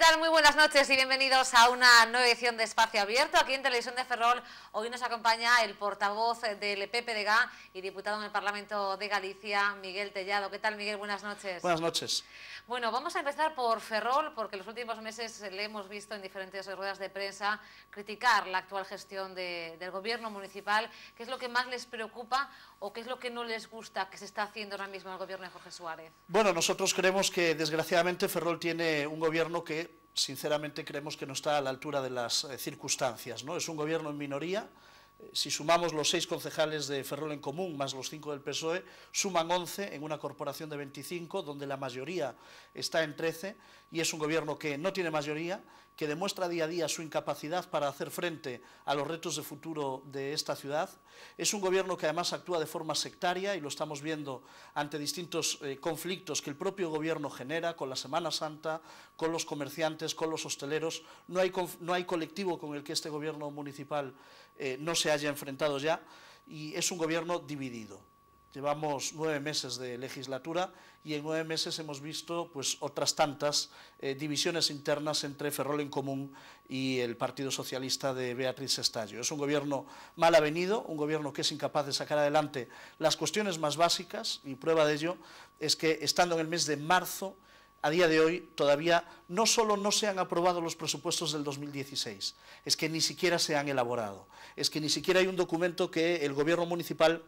tal? Muy buenas noches y bienvenidos a una nueva edición de Espacio Abierto. Aquí en Televisión de Ferrol hoy nos acompaña el portavoz del PPDG y diputado en el Parlamento de Galicia, Miguel Tellado. ¿Qué tal, Miguel? Buenas noches. Buenas noches. Bueno, vamos a empezar por Ferrol, porque en los últimos meses le hemos visto en diferentes ruedas de prensa criticar la actual gestión del gobierno municipal. ¿Qué es lo que más les preocupa o qué es lo que no les gusta que se está haciendo ahora mismo en el gobierno de Jorge Suárez? Bueno, nosotros creemos que desgraciadamente Ferrol tiene un gobierno que sinceramente creemos que no está a la altura de las circunstancias, ¿no? Es un gobierno en minoría. Si sumamos los 6 concejales de Ferrol en Común más los 5 del PSOE, suman 11 en una corporación de 25, donde la mayoría está en 13, y es un gobierno que no tiene mayoría, que demuestra día a día su incapacidad para hacer frente a los retos de futuro de esta ciudad. Es un gobierno que además actúa de forma sectaria, y lo estamos viendo ante distintos conflictos que el propio gobierno genera, con la Semana Santa, con los comerciantes, con los hosteleros. No hay colectivo con el que este gobierno municipal no se haya enfrentado ya, y es un gobierno dividido. Llevamos 9 meses de legislatura y en 9 meses hemos visto pues otras tantas divisiones internas entre Ferrol en Común y el Partido Socialista de Beatriz Estallo. Es un gobierno mal avenido, un gobierno que es incapaz de sacar adelante las cuestiones más básicas, y prueba de ello es que estando en el mes de marzo, a día de hoy todavía no solo no se han aprobado los presupuestos del 2016, es que ni siquiera se han elaborado, es que ni siquiera hay un documento que el gobierno municipal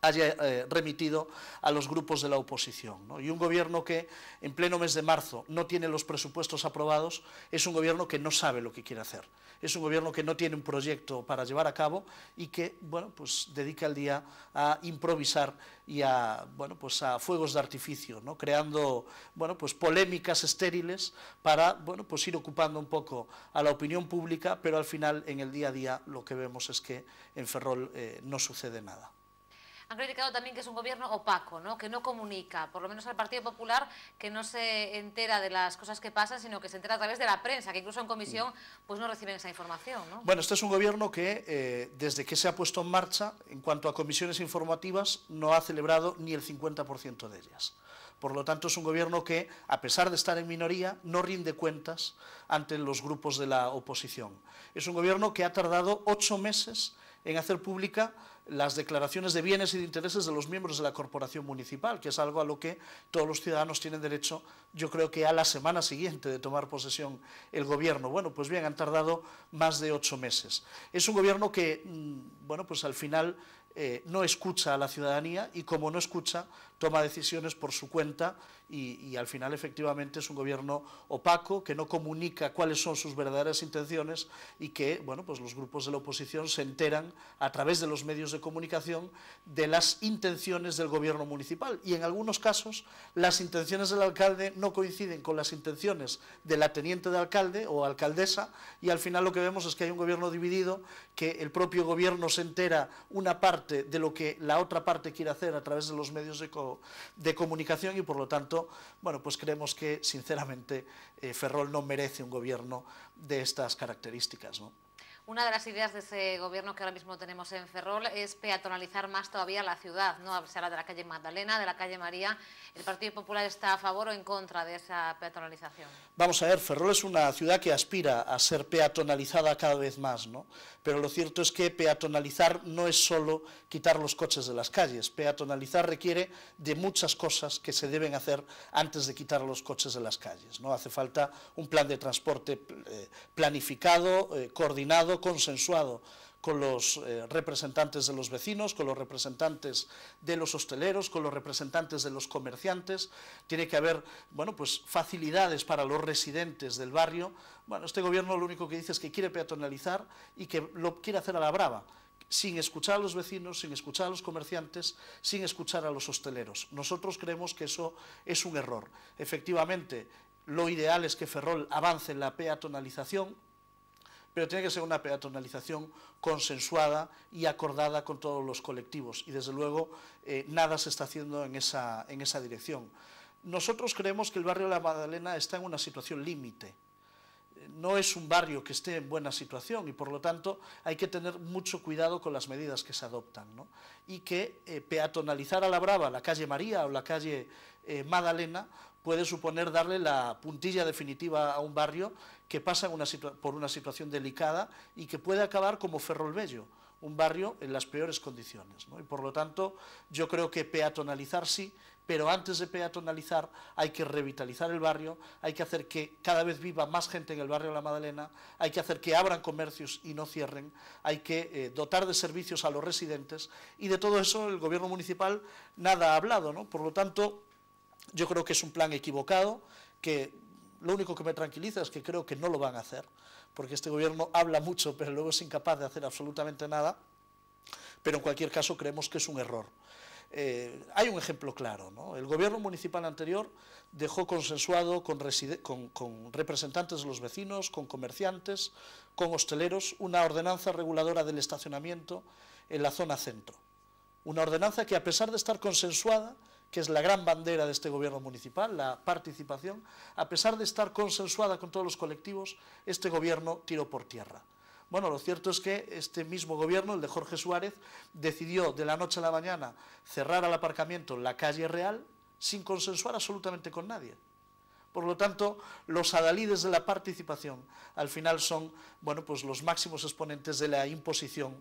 haya remitido a los grupos de la oposición, ¿no? Y un gobierno que en pleno mes de marzo no tiene los presupuestos aprobados es un gobierno que no sabe lo que quiere hacer, es un gobierno que no tiene un proyecto para llevar a cabo y que, bueno, pues dedica el día a improvisar y a, bueno, pues a fuegos de artificio, ¿no? Creando, bueno, pues polémicas estériles para, bueno, pues ir ocupando un poco a la opinión pública, pero al final en el día a día lo que vemos es que en Ferrol no sucede nada. Han criticado también que es un gobierno opaco, ¿no? Que no comunica, por lo menos al Partido Popular, que no se entera de las cosas que pasan, sino que se entera a través de la prensa, que incluso en comisión pues no reciben esa información, ¿no? Bueno, este es un gobierno que desde que se ha puesto en marcha, en cuanto a comisiones informativas, no ha celebrado ni el 50% de ellas. Por lo tanto, es un gobierno que, a pesar de estar en minoría, no rinde cuentas ante los grupos de la oposición. Es un gobierno que ha tardado 8 meses en hacer pública las declaraciones de bienes y de intereses de los miembros de la corporación municipal, que es algo a lo que todos los ciudadanos tienen derecho, yo creo que a la semana siguiente de tomar posesión el gobierno. Bueno, pues bien, han tardado más de 8 meses. Es un gobierno que, bueno, pues al final no escucha a la ciudadanía, y como no escucha, toma decisiones por su cuenta, y al final efectivamente es un gobierno opaco, que no comunica cuáles son sus verdaderas intenciones, y que, bueno, pues los grupos de la oposición se enteran a través de los medios de comunicación de las intenciones del gobierno municipal, y en algunos casos las intenciones del alcalde no coinciden con las intenciones de la teniente de alcalde o alcaldesa, y al final lo que vemos es que hay un gobierno dividido, que el propio gobierno se entera una parte de lo que la otra parte quiere hacer a través de los medios de comunicación, y por lo tanto, bueno, pues creemos que sinceramente Ferrol no merece un gobierno de estas características, ¿no? Una de las ideas de ese gobierno que ahora mismo tenemos en Ferrol es peatonalizar más todavía la ciudad, ¿no? Se habla de la calle Magdalena, de la calle María. ¿El Partido Popular está a favor o en contra de esa peatonalización? Vamos a ver, Ferrol es una ciudad que aspira a ser peatonalizada cada vez más, ¿no? Pero lo cierto es que peatonalizar no es solo quitar los coches de las calles. Peatonalizar requiere de muchas cosas que se deben hacer antes de quitar los coches de las calles, ¿no? Hace falta un plan de transporte planificado, coordinado, consensuado con los representantes de los vecinos, con los representantes de los hosteleros, con los representantes de los comerciantes. Tiene que haber, bueno, pues facilidades para los residentes del barrio. Bueno, este gobierno lo único que dice es que quiere peatonalizar y que lo quiere hacer a la brava, sin escuchar a los vecinos, sin escuchar a los comerciantes, sin escuchar a los hosteleros. Nosotros creemos que eso es un error. Efectivamente, lo ideal es que Ferrol avance en la peatonalización, pero tiene que ser una peatonalización consensuada y acordada con todos los colectivos, y desde luego nada se está haciendo en esa dirección. Nosotros creemos que el barrio de la Magdalena está en una situación límite. No es un barrio que esté en buena situación, y por lo tanto hay que tener mucho cuidado con las medidas que se adoptan, ¿no? Y que peatonalizar a la brava la calle María o la calle Magdalena puede suponer darle la puntilla definitiva a un barrio que pasa por una situación delicada y que puede acabar como Ferrolbello, un barrio en las peores condiciones, ¿no? Y por lo tanto yo creo que peatonalizar sí, pero antes de peatonalizar hay que revitalizar el barrio, hay que hacer que cada vez viva más gente en el barrio de la Madalena, hay que hacer que abran comercios y no cierren, hay que dotar de servicios a los residentes, y de todo eso el gobierno municipal nada ha hablado, ¿no? Por lo tanto, yo creo que es un plan equivocado, que lo único que me tranquiliza es que creo que no lo van a hacer, porque este gobierno habla mucho pero luego es incapaz de hacer absolutamente nada, pero en cualquier caso creemos que es un error. Hay un ejemplo claro, ¿no? El gobierno municipal anterior dejó consensuado con representantes de los vecinos, con comerciantes, con hosteleros, una ordenanza reguladora del estacionamiento en la zona centro. Una ordenanza que, a pesar de estar consensuada, que es la gran bandera de este gobierno municipal, la participación, a pesar de estar consensuada con todos los colectivos, este gobierno tiró por tierra. Bueno, lo cierto es que este mismo gobierno, el de Jorge Suárez, decidió de la noche a la mañana cerrar al aparcamiento la calle Real sin consensuar absolutamente con nadie. Por lo tanto, los adalides de la participación al final son, bueno, pues los máximos exponentes de la imposición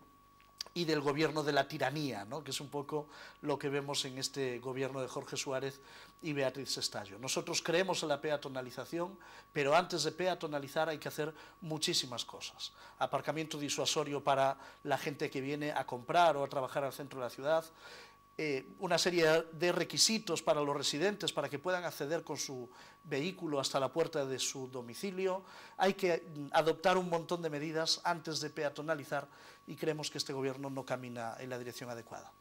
y del gobierno de la tiranía, ¿no? Que es un poco lo que vemos en este gobierno de Jorge Suárez y Beatriz Estallo. Nosotros creemos en la peatonalización, pero antes de peatonalizar hay que hacer muchísimas cosas. Aparcamiento disuasorio para la gente que viene a comprar o a trabajar al centro de la ciudad, una serie de requisitos para los residentes para que puedan acceder con su vehículo hasta la puerta de su domicilio. Hay que adoptar un montón de medidas antes de peatonalizar y creemos que este gobierno no camina en la dirección adecuada.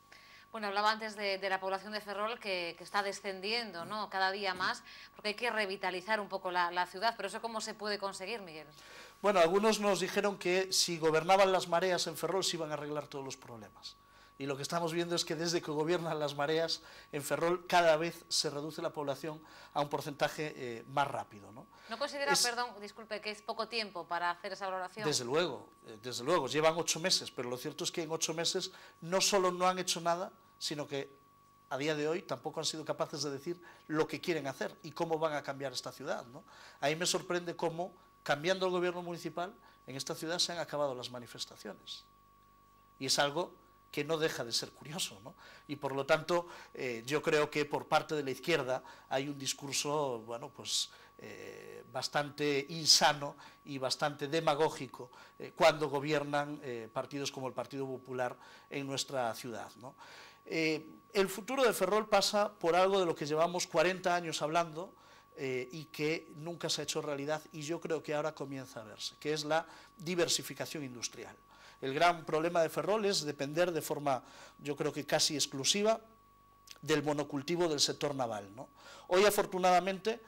Bueno, hablaba antes de la población de Ferrol que está descendiendo, ¿no? Cada día más, porque hay que revitalizar un poco la ciudad, pero ¿eso cómo se puede conseguir, Miguel? Bueno, algunos nos dijeron que si gobernaban las mareas en Ferrol se iban a arreglar todos los problemas. Y lo que estamos viendo es que desde que gobiernan las mareas en Ferrol cada vez se reduce la población a un porcentaje más rápido, ¿no? ¿No considera, perdón, disculpe, que es poco tiempo para hacer esa valoración? Desde luego, llevan 8 meses, pero lo cierto es que en 8 meses no solo no han hecho nada, sino que a día de hoy tampoco han sido capaces de decir lo que quieren hacer y cómo van a cambiar esta ciudad, ¿no? Ahí me sorprende cómo, cambiando el gobierno municipal, en esta ciudad se han acabado las manifestaciones. Y es algo que no deja de ser curioso, ¿no? Y por lo tanto, yo creo que por parte de la izquierda hay un discurso, bueno, pues bastante insano y bastante demagógico cuando gobiernan partidos como el Partido Popular en nuestra ciudad, ¿no? El futuro de Ferrol pasa por algo de lo que llevamos 40 años hablando y que nunca se ha hecho realidad, y yo creo que ahora comienza a verse, que es la diversificación industrial. El gran problema de Ferrol es depender de forma, yo creo que casi exclusiva, del monocultivo del sector naval, ¿no? Hoy, afortunadamente,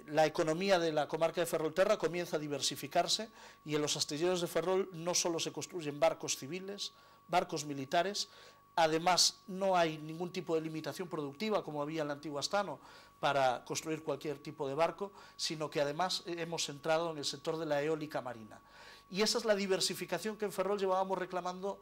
la economía de la comarca de Ferrolterra comienza a diversificarse, y en los astilleros de Ferrol no solo se construyen barcos civiles, barcos militares, además no hay ningún tipo de limitación productiva como había en la antigua Astano para construir cualquier tipo de barco, sino que además hemos entrado en el sector de la eólica marina. Y esa es la diversificación que en Ferrol llevábamos reclamando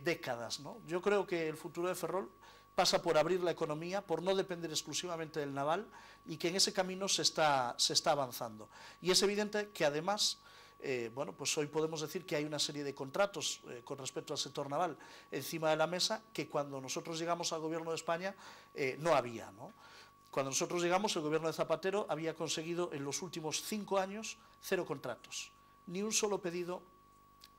décadas, ¿no? Yo creo que el futuro de Ferrol pasa por abrir la economía, por no depender exclusivamente del naval, y que en ese camino se está avanzando. Y es evidente que además, bueno, pues hoy podemos decir que hay una serie de contratos con respecto al sector naval encima de la mesa que cuando nosotros llegamos al gobierno de España no había, ¿no? Cuando nosotros llegamos, el gobierno de Zapatero había conseguido en los últimos 5 años 0 contratos. Ni un solo pedido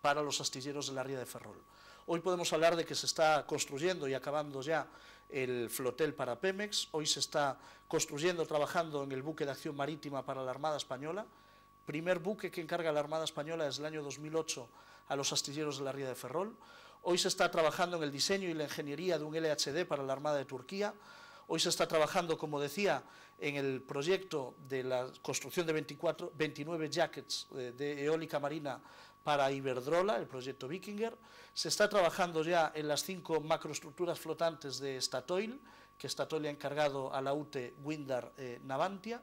para los astilleros de la ría de Ferrol. Hoy podemos hablar de que se está construyendo y acabando ya el flotel para Pemex, hoy se está construyendo, trabajando en el buque de acción marítima para la Armada Española, primer buque que encarga la Armada Española desde el año 2008 a los astilleros de la ría de Ferrol, hoy se está trabajando en el diseño y la ingeniería de un LHD para la Armada de Turquía, hoy se está trabajando, como decía, en el proyecto de la construcción de 29 jackets de eólica marina para Iberdrola, el proyecto Vikinger. Se está trabajando ya en las 5 macroestructuras flotantes de Statoil, que Statoil le ha encargado a la UTE Windar Navantia.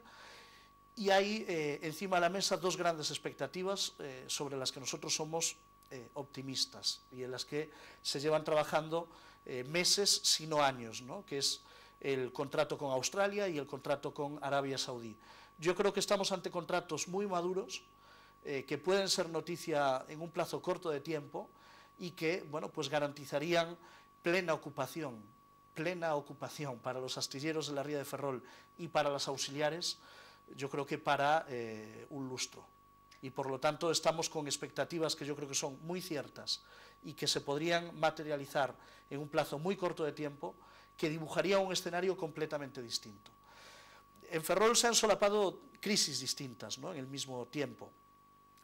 Y hay encima de la mesa 2 grandes expectativas sobre las que nosotros somos optimistas y en las que se llevan trabajando meses, si no años, ¿no? Que es el contrato con Australia y el contrato con Arabia Saudí. Yo creo que estamos ante contratos muy maduros, que pueden ser noticia en un plazo corto de tiempo y que, bueno, pues garantizarían plena ocupación para los astilleros de la Ría de Ferrol y para las auxiliares, yo creo que para un lustro. Y por lo tanto estamos con expectativas que yo creo que son muy ciertas y que se podrían materializar en un plazo muy corto de tiempo, que dibujaría un escenario completamente distinto. En Ferrol se han solapado crisis distintas, ¿no?, en el mismo tiempo.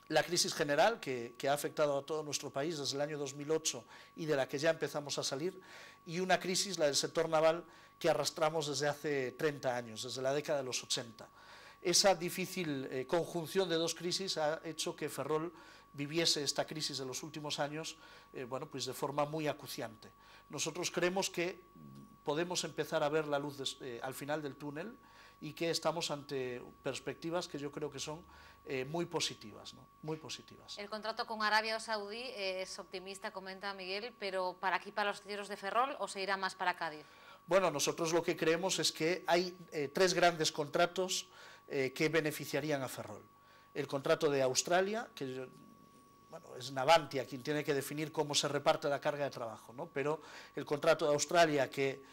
La crisis general que ha afectado a todo nuestro país desde el año 2008 y de la que ya empezamos a salir, y una crisis, la del sector naval, que arrastramos desde hace 30 años, desde la década de los 80. Esa difícil conjunción de dos crisis ha hecho que Ferrol viviese esta crisis de los últimos años bueno, pues de forma muy acuciante. Nosotros creemos que podemos empezar a ver la luz al final del túnel y que estamos ante perspectivas que yo creo que son muy positivas, ¿no? Muy positivas. El contrato con Arabia Saudí es optimista, comenta Miguel, pero ¿para aquí, para los astilleros de Ferrol, o se irá más para Cádiz? Bueno, nosotros lo que creemos es que hay tres grandes contratos que beneficiarían a Ferrol. El contrato de Australia, que bueno, es Navantia quien tiene que definir cómo se reparte la carga de trabajo, ¿no? Pero el contrato de Australia, que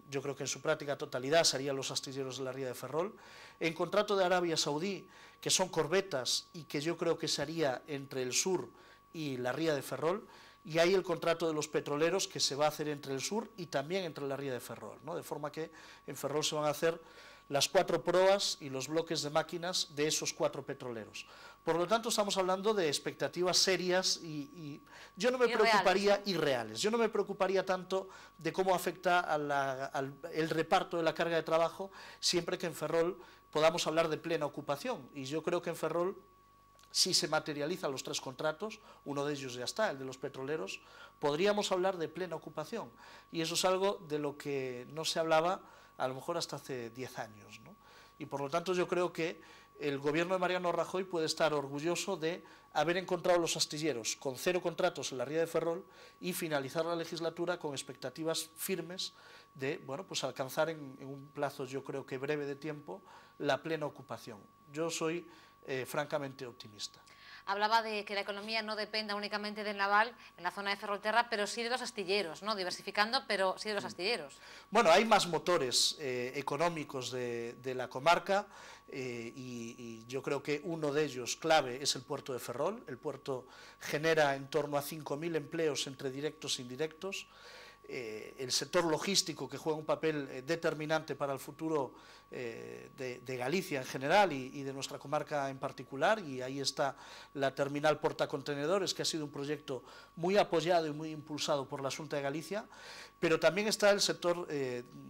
yo creo que en su práctica totalidad serían los astilleros de la Ría de Ferrol. En contrato de Arabia Saudí, que son corbetas y que yo creo que se haría entre el sur y la Ría de Ferrol. Y hay el contrato de los petroleros, que se va a hacer entre el sur y también entre la Ría de Ferrol, ¿no? De forma que en Ferrol se van a hacer las 4 proas y los bloques de máquinas de esos 4 petroleros. Por lo tanto, estamos hablando de expectativas serias y yo no me preocuparía, irreales. Yo no me preocuparía tanto de cómo afecta el reparto de la carga de trabajo, siempre que en Ferrol podamos hablar de plena ocupación. Y yo creo que en Ferrol, si se materializan los 3 contratos, uno de ellos ya está, el de los petroleros, podríamos hablar de plena ocupación. Y eso es algo de lo que no se hablaba a lo mejor hasta hace 10 años, ¿no? Y por lo tanto yo creo que el gobierno de Mariano Rajoy puede estar orgulloso de haber encontrado los astilleros con 0 contratos en la Ría de Ferrol y finalizar la legislatura con expectativas firmes de, bueno, pues alcanzar en un plazo, yo creo que breve de tiempo, la plena ocupación. Yo soy francamente optimista. Hablaba de que la economía no dependa únicamente del naval en la zona de Ferrolterra, pero sí de los astilleros, ¿no? Diversificando, pero sí de los astilleros. Bueno, hay más motores económicos de la comarca y yo creo que uno de ellos clave es el puerto de Ferrol. El puerto genera en torno a 5.000 empleos entre directos e indirectos. El sector logístico, que juega un papel determinante para el futuro de Galicia en general y de nuestra comarca en particular, y ahí está la terminal portacontenedores, que ha sido un proyecto muy apoyado y muy impulsado por la Xunta de Galicia, pero también está el sector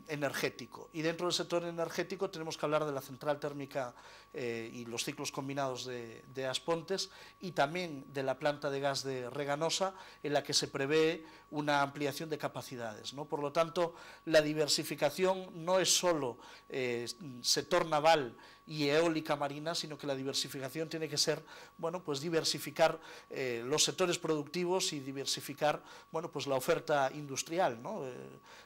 energético, y dentro del sector energético tenemos que hablar de la central térmica y los ciclos combinados de Aspontes, y también de la planta de gas de Reganosa, en la que se prevé una ampliación de capacidades, ¿no? Por lo tanto, la diversificación no es solo sector naval y eólica marina, sino que la diversificación tiene que ser, bueno, pues diversificar los sectores productivos y diversificar, bueno, pues la oferta industrial, ¿no?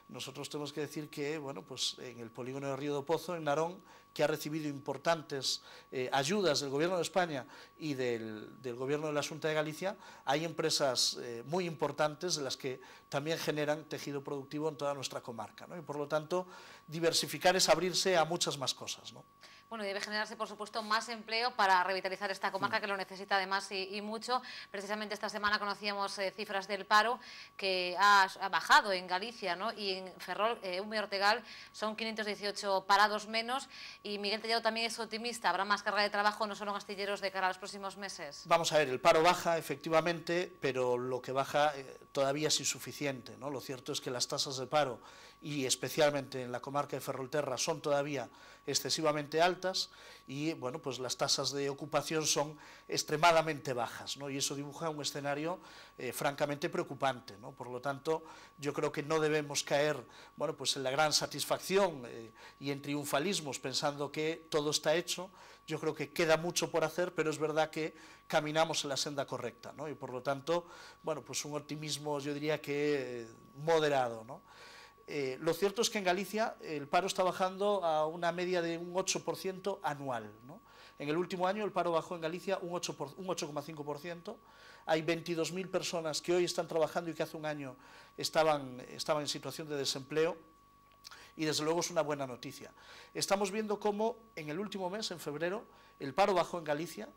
Nosotros tenemos que decir que, bueno, pues en el polígono de Río do Pozo, en Narón, que ha recibido importantes ayudas del Gobierno de España y del Gobierno de la Xunta de Galicia, hay empresas muy importantes de las que también generan tejido productivo en toda nuestra comarca, ¿no? Y por lo tanto, diversificar es abrirse a muchas más cosas, ¿no? Bueno, y debe generarse, por supuesto, más empleo para revitalizar esta comarca, que lo necesita además y mucho. Precisamente esta semana conocíamos cifras del paro que ha bajado en Galicia, ¿no? Y en Ferrol, Ume y Ortegal, son 518 parados menos. Y Miguel Tellado también es optimista. ¿Habrá más carga de trabajo, no solo en astilleros, de cara a los próximos meses? Vamos a ver, el paro baja, efectivamente, pero lo que baja todavía es insuficiente, ¿no? Lo cierto es que las tasas de paro, y especialmente en la comarca de Ferrolterra, son todavía excesivamente altas y, bueno, pues las tasas de ocupación son extremadamente bajas, ¿no? Y eso dibuja un escenario francamente preocupante, ¿no? Por lo tanto, yo creo que no debemos caer, bueno, pues en la gran satisfacción y en triunfalismos pensando que todo está hecho. Yo creo que queda mucho por hacer, pero es verdad que caminamos en la senda correcta, ¿no? Y por lo tanto, bueno, pues un optimismo, yo diría que moderado, ¿no? Lo cierto es que en Galicia el paro está bajando a una media de un 8% anual, ¿no? En el último año el paro bajó en Galicia un 8,5%. Hay 22.000 personas que hoy están trabajando y que hace un año estaban en situación de desempleo, y desde luego es una buena noticia. Estamos viendo cómo en el último mes, en febrero, el paro bajó en Galicia,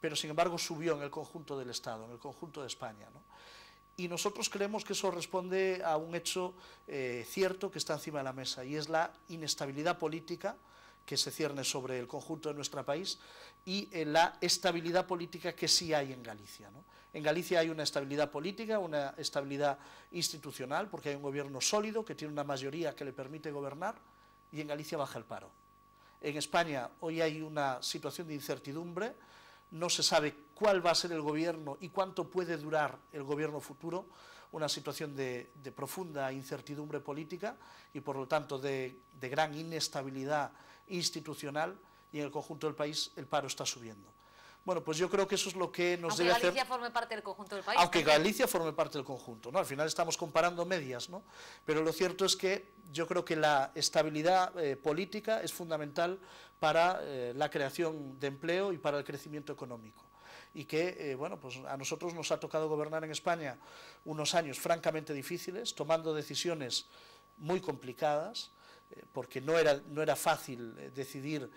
pero sin embargo subió en el conjunto del Estado, en el conjunto de España, ¿no? Y nosotros creemos que eso responde a un hecho cierto que está encima de la mesa, y es la inestabilidad política que se cierne sobre el conjunto de nuestro país y la estabilidad política que sí hay en Galicia, ¿no? En Galicia hay una estabilidad política, una estabilidad institucional, porque hay un gobierno sólido que tiene una mayoría que le permite gobernar, y en Galicia baja el paro. En España hoy hay una situación de incertidumbre, no se sabe cuál va a ser el gobierno y cuánto puede durar el gobierno futuro, una situación de profunda incertidumbre política y por lo tanto de gran inestabilidad institucional, y en el conjunto del país el paro está subiendo. Bueno, pues yo creo que eso es lo que nos debe hacer... Aunque Galicia forme parte del conjunto del país. Aunque Galicia forme parte del conjunto, ¿no? Al final estamos comparando medias, ¿no? Pero lo cierto es que yo creo que la estabilidad política es fundamental para la creación de empleo y para el crecimiento económico. Y que, bueno, pues a nosotros nos ha tocado gobernar en España unos años francamente difíciles, tomando decisiones muy complicadas, porque no era fácil decidir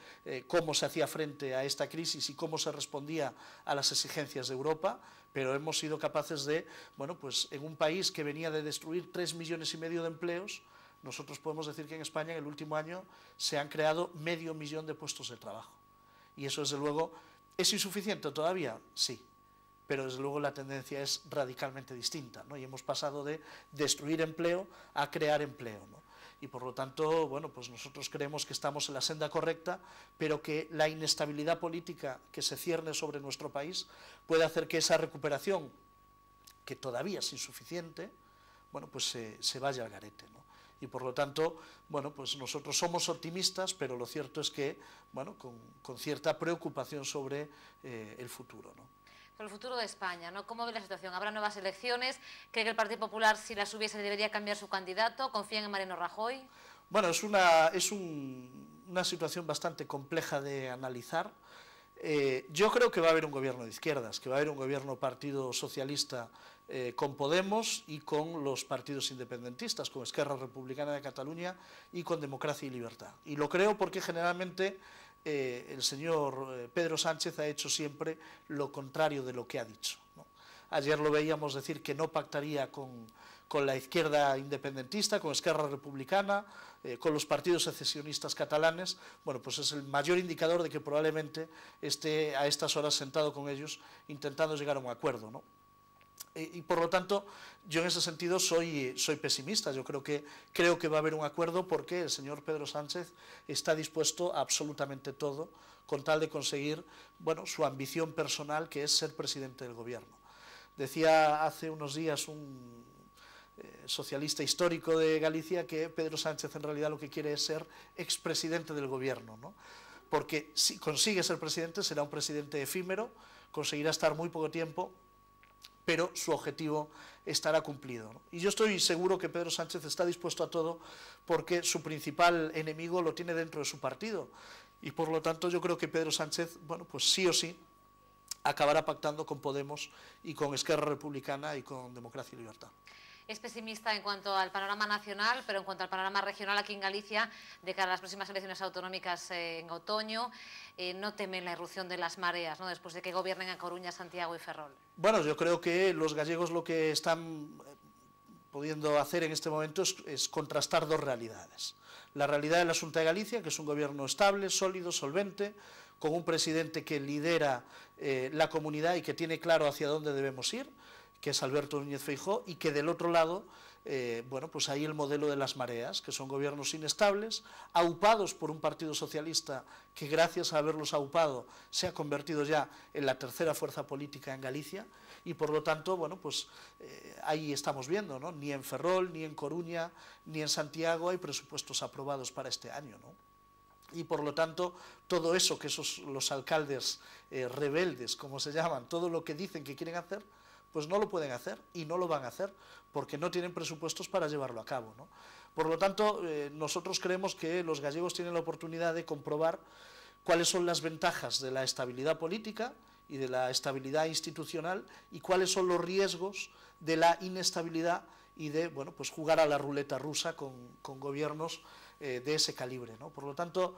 cómo se hacía frente a esta crisis y cómo se respondía a las exigencias de Europa, pero hemos sido capaces de, bueno, pues en un país que venía de destruir 3,5 millones de empleos, nosotros podemos decir que en España en el último año se han creado 500.000 de puestos de trabajo. Y eso, desde luego, ¿es insuficiente todavía? Sí. Pero desde luego la tendencia es radicalmente distinta, ¿no? Y hemos pasado de destruir empleo a crear empleo, ¿no? Y por lo tanto, bueno, pues nosotros creemos que estamos en la senda correcta, pero que la inestabilidad política que se cierne sobre nuestro país puede hacer que esa recuperación, que todavía es insuficiente, bueno, pues se vaya al garete, ¿no? Y por lo tanto, bueno, pues nosotros somos optimistas, pero lo cierto es que, bueno, con cierta preocupación sobre el futuro, ¿no? Por el futuro de España, ¿no? ¿Cómo ve la situación? ¿Habrá nuevas elecciones? ¿Cree que el Partido Popular, si las hubiese, debería cambiar su candidato? ¿Confían en Mariano Rajoy? Bueno, es una situación bastante compleja de analizar. Yo creo que va a haber un gobierno de izquierdas, que va a haber un gobierno Partido Socialista con Podemos y con los partidos independentistas, con Esquerra Republicana de Cataluña y con Democracia y Libertad. Y lo creo porque generalmente el señor Pedro Sánchez ha hecho siempre lo contrario de lo que ha dicho, ¿no? Ayer lo veíamos decir que no pactaría con la izquierda independentista, con Esquerra Republicana, con los partidos secesionistas catalanes. Bueno, pues es el mayor indicador de que probablemente esté a estas horas sentado con ellos intentando llegar a un acuerdo, ¿no? Y por lo tanto, yo en ese sentido soy pesimista. Yo creo que va a haber un acuerdo porque el señor Pedro Sánchez está dispuesto a absolutamente todo con tal de conseguir, bueno, su ambición personal, que es ser presidente del gobierno. Decía hace unos días un socialista histórico de Galicia que Pedro Sánchez en realidad lo que quiere es ser expresidente del gobierno, ¿no? Porque si consigue ser presidente será un presidente efímero, conseguirá estar muy poco tiempo, pero su objetivo estará cumplido, ¿no? Y yo estoy seguro que Pedro Sánchez está dispuesto a todo porque su principal enemigo lo tiene dentro de su partido. Y por lo tanto yo creo que Pedro Sánchez, bueno, pues sí o sí, acabará pactando con Podemos y con Esquerra Republicana y con Democracia y Libertad. Es pesimista en cuanto al panorama nacional, pero en cuanto al panorama regional aquí en Galicia, de cara a las próximas elecciones autonómicas en otoño, no temen la irrupción de las mareas, ¿no?, después de que gobiernen a Coruña, Santiago y Ferrol. Bueno, yo creo que los gallegos lo que están pudiendo hacer en este momento es contrastar dos realidades. La realidad de la Xunta de Galicia, que es un gobierno estable, sólido, solvente, con un presidente que lidera la comunidad y que tiene claro hacia dónde debemos ir, que es Alberto Núñez Feijóo, y que del otro lado, bueno, pues hay el modelo de las mareas, que son gobiernos inestables, aupados por un partido socialista que gracias a haberlos aupado se ha convertido ya en la tercera fuerza política en Galicia, y por lo tanto, bueno, pues ahí estamos viendo, ¿no? Ni en Ferrol, ni en Coruña, ni en Santiago hay presupuestos aprobados para este año, ¿no? Y por lo tanto, todo eso que los alcaldes rebeldes, como se llaman, todo lo que dicen que quieren hacer, pues no lo pueden hacer y no lo van a hacer porque no tienen presupuestos para llevarlo a cabo, ¿no? Por lo tanto, nosotros creemos que los gallegos tienen la oportunidad de comprobar cuáles son las ventajas de la estabilidad política y de la estabilidad institucional y cuáles son los riesgos de la inestabilidad y de, bueno, pues jugar a la ruleta rusa con gobiernos de ese calibre, ¿no? Por lo tanto,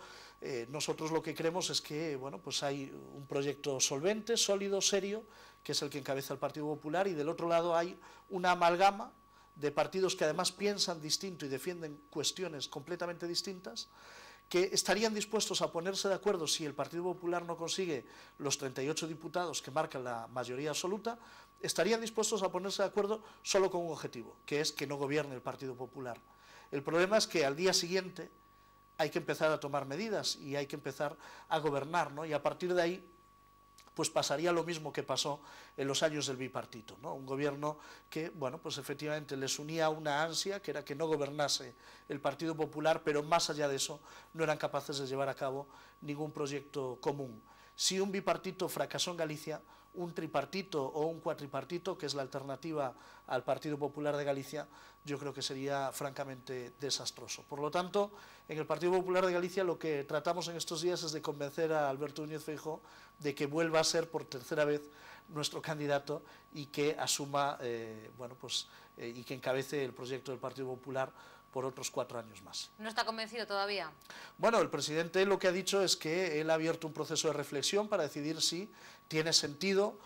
nosotros lo que creemos es que, bueno, pues hay un proyecto solvente, sólido, serio, que es el que encabeza el Partido Popular, y del otro lado hay una amalgama de partidos que además piensan distinto y defienden cuestiones completamente distintas, que estarían dispuestos a ponerse de acuerdo si el Partido Popular no consigue los 38 diputados que marcan la mayoría absoluta, estarían dispuestos a ponerse de acuerdo solo con un objetivo, que es que no gobierne el Partido Popular. El problema es que al día siguiente hay que empezar a tomar medidas y hay que empezar a gobernar, ¿no? Y a partir de ahí pues pasaría lo mismo que pasó en los años del bipartito, ¿no? Un gobierno que, bueno, pues efectivamente les unía una ansia, que era que no gobernase el Partido Popular, pero más allá de eso no eran capaces de llevar a cabo ningún proyecto común. Si un bipartito fracasó en Galicia, un tripartito o un cuatripartito, que es la alternativa al Partido Popular de Galicia, yo creo que sería francamente desastroso. Por lo tanto, en el Partido Popular de Galicia lo que tratamos en estos días es de convencer a Alberto Núñez Feijóo de que vuelva a ser por tercera vez nuestro candidato y que asuma, bueno, pues, y que encabece el proyecto del Partido Popular por otros 4 años más. ¿No está convencido todavía? Bueno, el presidente lo que ha dicho es que él ha abierto un proceso de reflexión para decidir si tiene sentido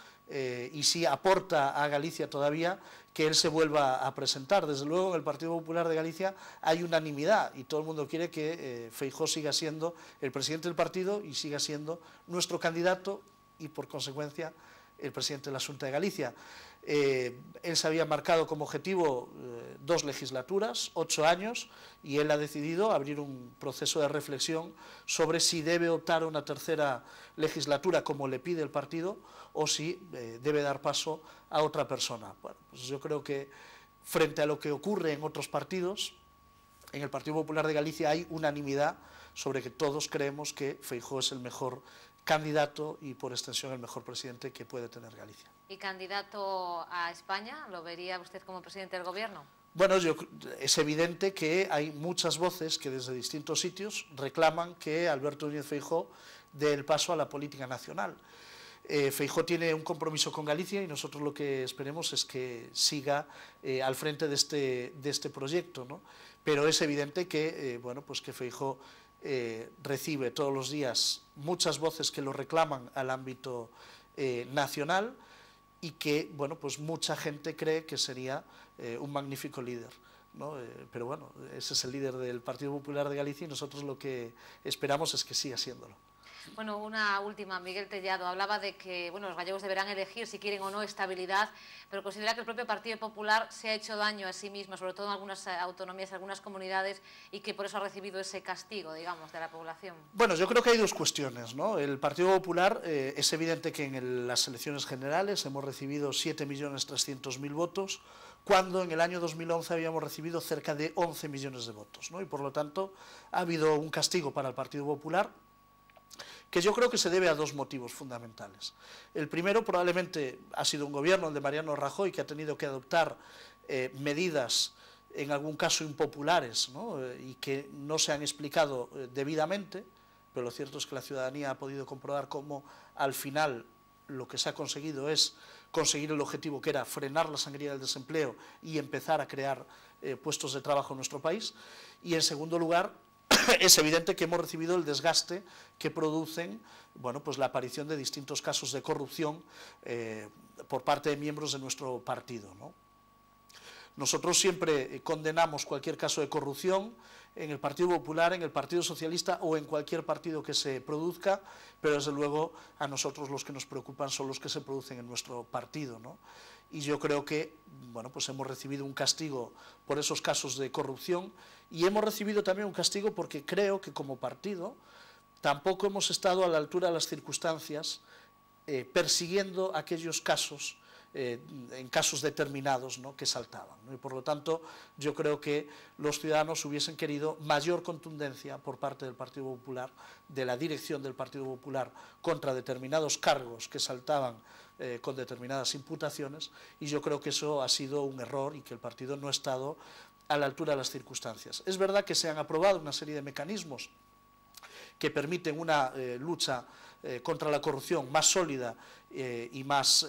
y si aporta a Galicia todavía que él se vuelva a presentar. Desde luego en el Partido Popular de Galicia hay unanimidad y todo el mundo quiere que Feijóo siga siendo el presidente del partido y siga siendo nuestro candidato y por consecuencia el presidente de la Xunta de Galicia. Él se había marcado como objetivo 2 legislaturas, 8 años, y él ha decidido abrir un proceso de reflexión sobre si debe optar a una tercera legislatura como le pide el partido o si debe dar paso a otra persona. Bueno, pues yo creo que frente a lo que ocurre en otros partidos, en el Partido Popular de Galicia hay unanimidad sobre que todos creemos que Feijóo es el mejor candidato y por extensión el mejor presidente que puede tener Galicia. ¿Y candidato a España? ¿Lo vería usted como presidente del gobierno? Bueno, es evidente que hay muchas voces que desde distintos sitios reclaman que Alberto Núñez Feijóo dé el paso a la política nacional. Feijóo tiene un compromiso con Galicia y nosotros lo que esperemos es que siga al frente de este proyecto, ¿no? Pero es evidente que, bueno, pues que Feijóo recibe todos los días muchas voces que lo reclaman al ámbito nacional y que, bueno, pues mucha gente cree que sería un magnífico líder, ¿no? Pero bueno, ese es el líder del Partido Popular de Galicia y nosotros lo que esperamos es que siga siéndolo. Bueno, una última. Miguel Tellado hablaba de que, bueno, los gallegos deberán elegir si quieren o no estabilidad, pero considera que el propio Partido Popular se ha hecho daño a sí mismo, sobre todo en algunas autonomías, algunas comunidades, y que por eso ha recibido ese castigo, digamos, de la población. Bueno, yo creo que hay dos cuestiones, ¿no? El Partido Popular, es evidente que en las elecciones generales hemos recibido 7.300.000 votos, cuando en el año 2011 habíamos recibido cerca de 11 millones de votos, ¿no? Y por lo tanto ha habido un castigo para el Partido Popular, que yo creo que se debe a 2 motivos fundamentales. El primero probablemente ha sido un gobierno, el de Mariano Rajoy, que ha tenido que adoptar medidas en algún caso impopulares, ¿no? Y que no se han explicado debidamente, pero lo cierto es que la ciudadanía ha podido comprobar cómo al final lo que se ha conseguido es conseguir el objetivo que era frenar la sangría del desempleo y empezar a crear puestos de trabajo en nuestro país. Y en segundo lugar, es evidente que hemos recibido el desgaste que producen, bueno, pues la aparición de distintos casos de corrupción por parte de miembros de nuestro partido, ¿no? Nosotros siempre condenamos cualquier caso de corrupción en el Partido Popular, en el Partido Socialista o en cualquier partido que se produzca, pero desde luego a nosotros los que nos preocupan son los que se producen en nuestro partido, ¿no? Y yo creo que, bueno, pues hemos recibido un castigo por esos casos de corrupción y hemos recibido también un castigo porque creo que como partido tampoco hemos estado a la altura de las circunstancias persiguiendo aquellos casos en casos determinados, ¿no?, que saltaban, ¿no? Y por lo tanto yo creo que los ciudadanos hubiesen querido mayor contundencia por parte del Partido Popular, de la dirección del Partido Popular, contra determinados cargos que saltaban con determinadas imputaciones, y yo creo que eso ha sido un error y que el partido no ha estado a la altura de las circunstancias. Es verdad que se han aprobado una serie de mecanismos que permiten una lucha contra la corrupción más sólida y más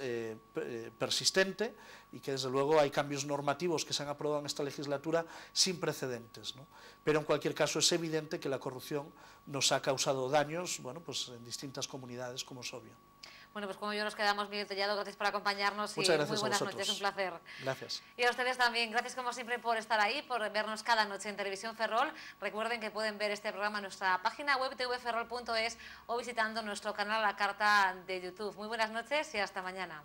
persistente, y que desde luego hay cambios normativos que se han aprobado en esta legislatura sin precedentes, ¿no? Pero en cualquier caso es evidente que la corrupción nos ha causado daños, bueno, pues en distintas comunidades, como es obvio. Bueno, pues como yo nos quedamos, Miguel Tellado, gracias por acompañarnos. Muchas y gracias muy buenas a vosotros. noches, un placer. Gracias. Y a ustedes también, gracias como siempre por estar ahí, por vernos cada noche en Televisión Ferrol. Recuerden que pueden ver este programa en nuestra página web tvferrol.es o visitando nuestro canal a la carta de YouTube. Muy buenas noches y hasta mañana.